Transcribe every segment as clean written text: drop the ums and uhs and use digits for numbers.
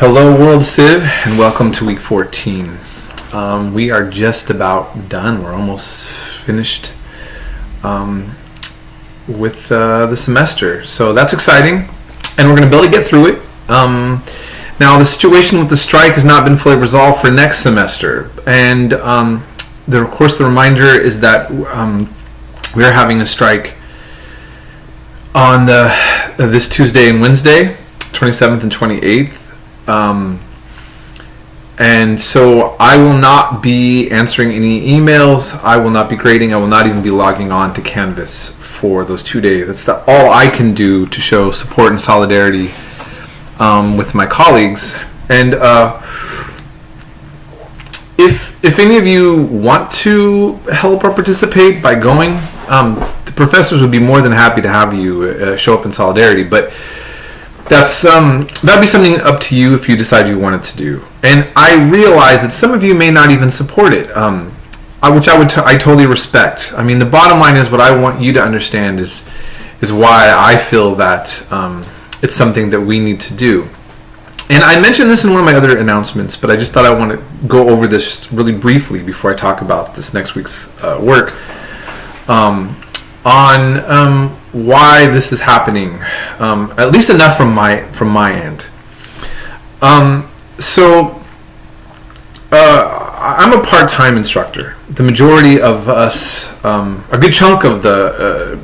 Hello World Civ, and welcome to week 14. We are just about done. We're almost finished with the semester, so that's exciting, and we're going to be able to get through it. Now, the situation with the strike has not been fully resolved for next semester, and of course the reminder is that we are having a strike on this Tuesday and Wednesday, 27th and 28th. And so I will not be answering any emails. I will not be grading. I will not even be logging on to Canvas for those 2 days. That's all I can do to show support and solidarity with my colleagues. And if any of you want to help or participate by going, the professors would be more than happy to have you show up in solidarity. But that'd be something up to you if you decide you wanted to do. And I realize that some of you may not even support it, which I totally respect. I mean, the bottom line is what I want you to understand is why I feel that it's something that we need to do. And I mentioned this in one of my other announcements, but I just thought I want to go over this really briefly before I talk about this next week's work on why this is happening, at least enough from my end. So I'm a part-time instructor. The majority of us, a good chunk of the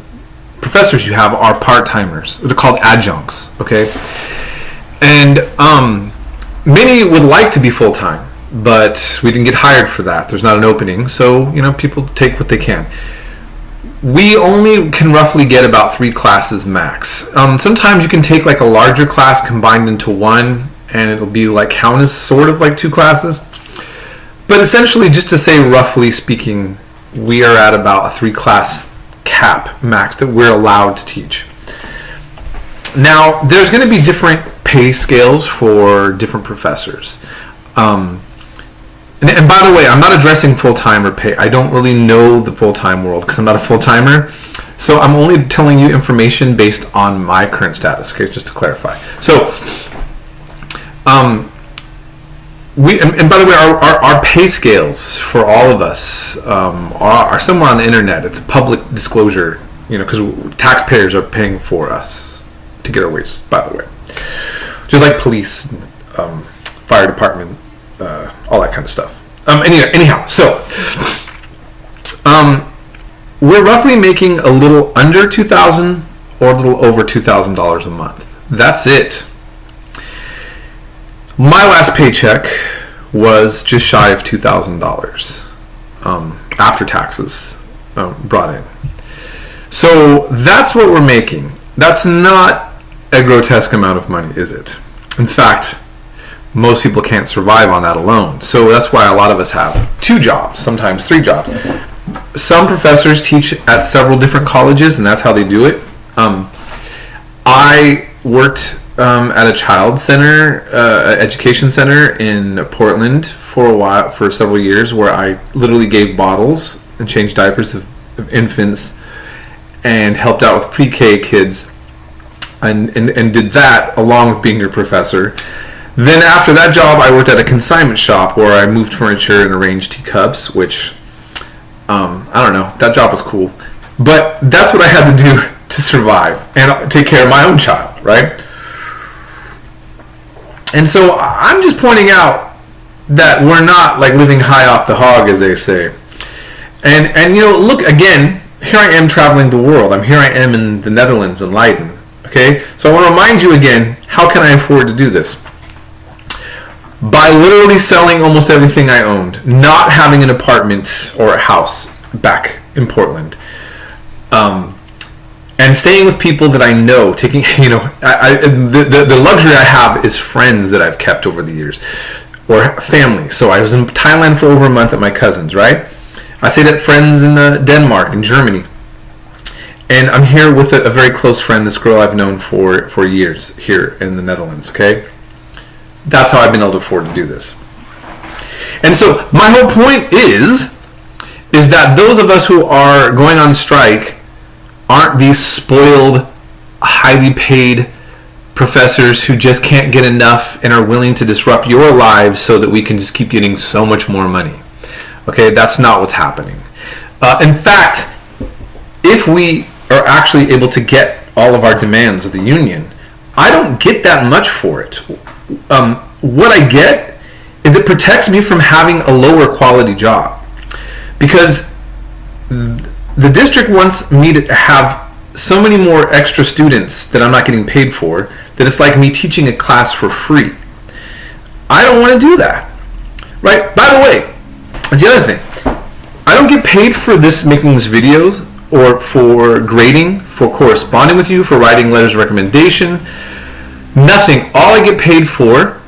professors you have are part-timers. They're called adjuncts, okay? And many would like to be full-time, but we didn't get hired for that. There's not an opening, so people take what they can. We only can roughly get about 3 classes max. Sometimes you can take like a larger class combined into one, and it'll be like count as sort of like 2 classes. But essentially, just to say roughly speaking, we are at about a 3-class cap max that we're allowed to teach. Now, there's going to be different pay scales for different professors. And by the way, I'm not addressing full-time or pay. I don't really know the full-time world because I'm not a full-timer. So I'm only telling you information based on my current status, okay, just to clarify. So, and by the way, our pay scales for all of us are somewhere on the internet. It's a public disclosure, because taxpayers are paying for us to get our wages, by the way. Just like police, fire department, all that kind of stuff. Anyhow, so we're roughly making a little under $2,000 or a little over $2,000 a month. That's it. My last paycheck was just shy of $2,000 after taxes brought in. So that's what we're making. That's not a grotesque amount of money, is it? In fact, most people can't survive on that alone. So that's why a lot of us have 2 jobs, sometimes 3 jobs. Some professors teach at several different colleges, and that's how they do it. I worked at a child center, education center in Portland for several years, where I literally gave bottles and changed diapers of infants and helped out with pre-K kids and did that along with being your professor. Then after that job, I worked at a consignment shop where I moved furniture and arranged teacups, which, I don't know, that job was cool. But that's what I had to do to survive and take care of my own child, right? And so I'm just pointing out that we're not like living high off the hog, as they say. And look, again, here I am traveling the world. Here I am in the Netherlands, in Leiden, okay? So I want to remind you again, how can I afford to do this? By literally selling almost everything I owned, not having an apartment or a house back in Portland, and staying with people that I know, taking, the luxury I have is friends that I've kept over the years, or family. So I was in Thailand for over a month at my cousin's, right? I stayed at friends in Denmark and Germany. And I'm here with a very close friend, this girl I've known for years here in the Netherlands, okay? That's how I've been able to afford to do this. And so my whole point is that those of us who are going on strike aren't these spoiled, highly paid professors who just can't get enough and are willing to disrupt your lives so that we can just keep getting so much more money. Okay, that's not what's happening. In fact, if we are actually able to get all of our demands of the union, I don't get that much for it. What I get is it protects me from having a lower quality job, because the district wants me to have so many more extra students that I'm not getting paid for that it's like me teaching a class for free. I don't want to do that, right? By the way, that's the other thing. I don't get paid for making these videos, or for grading, for corresponding with you, for writing letters of recommendation. Nothing. All I get paid for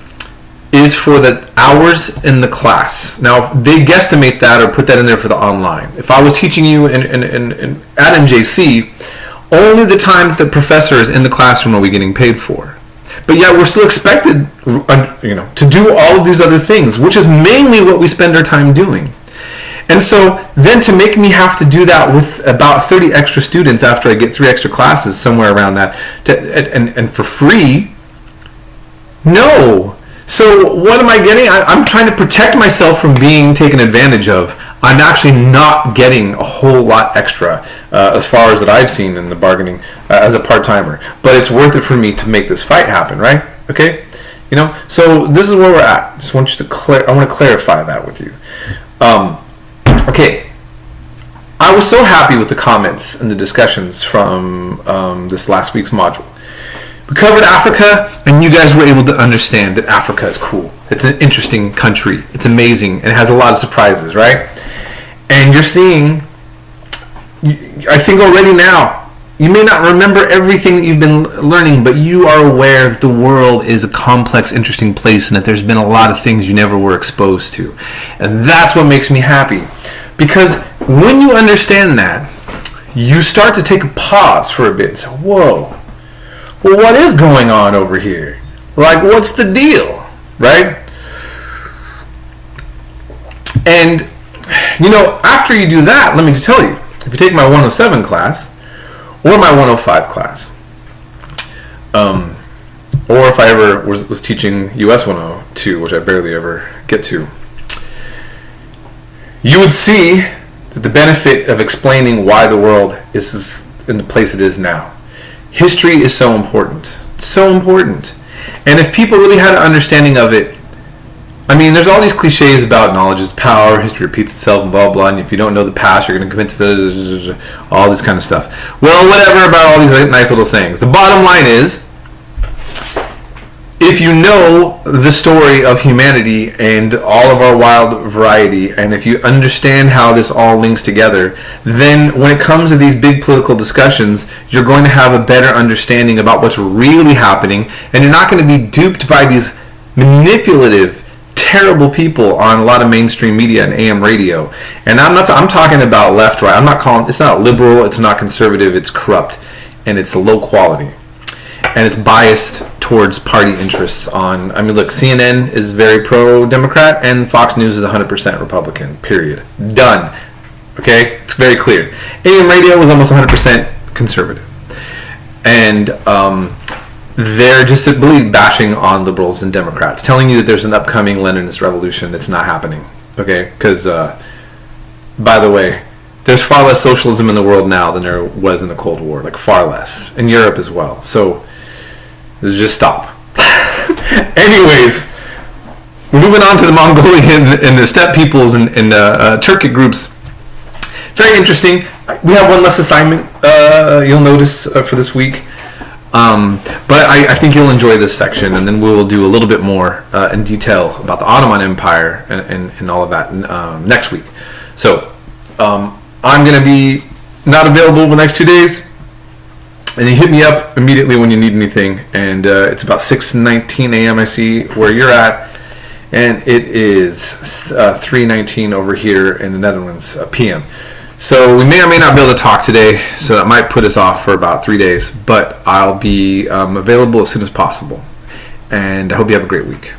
is for the hours in the class. Now, they guesstimate that or put that in there for the online. If I was teaching you at MJC, only the time that the professor is in the classroom are we getting paid for. But yet we're still expected, to do all of these other things, which is mainly what we spend our time doing. And so then to make me have to do that with about 30 extra students after I get 3 extra classes, somewhere around that, and for free, no. So what am I getting? I'm trying to protect myself from being taken advantage of. I'm actually not getting a whole lot extra as far as that I've seen in the bargaining as a part-timer. But it's worth it for me to make this fight happen, right? Okay? So this is where we're at. Just want you to I want to clarify that with you. Okay, I was so happy with the comments and the discussions from this last week's module. We covered Africa, and you guys were able to understand that Africa is cool. It's an interesting country. It's amazing, and it has a lot of surprises, right? And you're seeing, I think already now, you may not remember everything that you've been learning, but you are aware that the world is a complex, interesting place, and that there's been a lot of things you never were exposed to. And that's what makes me happy. Because when you understand that, you start to take a pause for a bit and say, whoa, well, what is going on over here? Like, what's the deal, right? And, after you do that, let me just tell you, if you take my 107 class, or my 105 class, or if I ever was teaching US 102, which I barely ever get to, you would see that the benefit of explaining why the world is in the place it is now. History is so important. It's so important. And if people really had an understanding of it, there's all these cliches about knowledge is power, history repeats itself, and blah, blah, and if you don't know the past, you're going to commit to all this kind of stuff. Well, whatever about all these nice little sayings. The bottom line is, if you know the story of humanity and all of our wild variety, and if you understand how this all links together, then when it comes to these big political discussions, you're going to have a better understanding about what's really happening, and you're not going to be duped by these manipulative, terrible people on a lot of mainstream media and AM radio. And I'm talking about left, right. It's not liberal, it's not conservative, it's corrupt, and it's low quality. And it's biased towards party interests look, CNN is very pro-Democrat and Fox News is 100% Republican, period. Done. Okay? It's very clear. AM radio was almost 100% conservative. And they're just bashing on liberals and Democrats, telling you that there's an upcoming Leninist revolution that's not happening. Okay? Because, by the way, there's far less socialism in the world now than there was in the Cold War. Like, far less. In Europe as well. So, just stop. Anyways, moving on to the Mongolian and the steppe peoples and Turkic groups. Very interesting. We have one less assignment, you'll notice, for this week. But I think you'll enjoy this section, and then we will do a little bit more in detail about the Ottoman Empire and all of that next week. So, I'm going to be not available the next 2 days. And you hit me up immediately when you need anything. And it's about 6:19 a.m. I see where you're at. And it is 3:19 over here in the Netherlands p.m. So we may or may not be able to talk today. So that might put us off for about 3 days. But I'll be available as soon as possible. And I hope you have a great week.